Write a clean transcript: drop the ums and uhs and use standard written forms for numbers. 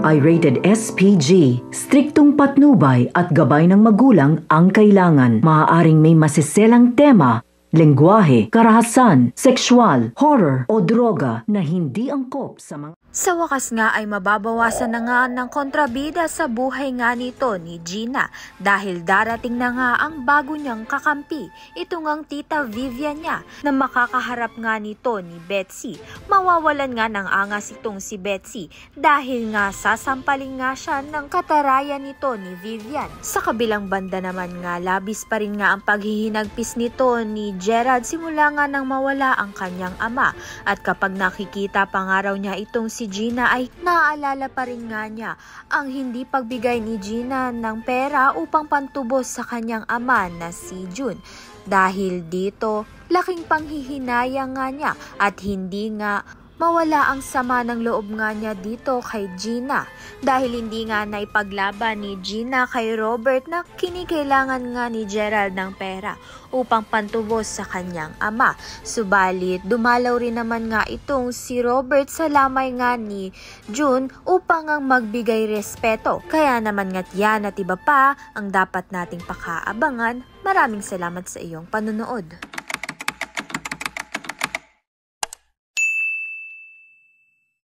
ay rated SPG. Striktong patnubay at gabay ng magulang ang kailangan. Maaaring may masiselang tema, lengguwahe, karahasan, sexual, horror o droga na hindi angkop sa mga... Sa wakas nga ay mababawasan na nga ng kontrabida sa buhay nga nito ni Gina dahil darating na nga ang bago niyang kakampi, ito ngang tita Vivian niya na makakaharap nga nito ni Betsy. Mawawalan nga ng angas itong si Betsy dahil nga sasampalin nga siya ng katarayan nito ni Vivian. Sa kabilang banda naman nga labis pa rin nga ang paghihinagpis nito ni Gerald simula nga nang mawala ang kanyang ama at kapag nakikita pa nga raw niya itong si Gina ay naaalala pa rin nga niya ang hindi pagbigay ni Gina ng pera upang pantubos sa kanyang ama na si June. Dahil dito, laking panghihinayang nga niya at hindi nga mawala ang sama ng loob nga niya dito kay Gina dahil hindi nga naipaglaban ni Gina kay Robert na kinikailangan nga ni Gerald ng pera upang pantubos sa kanyang ama. Subalit, dumalaw rin naman nga itong si Robert sa lamay nga ni June upang ang magbigay respeto. Kaya naman nga't yan at iba pa ang dapat nating pakaabangan. Maraming salamat sa iyong panonood.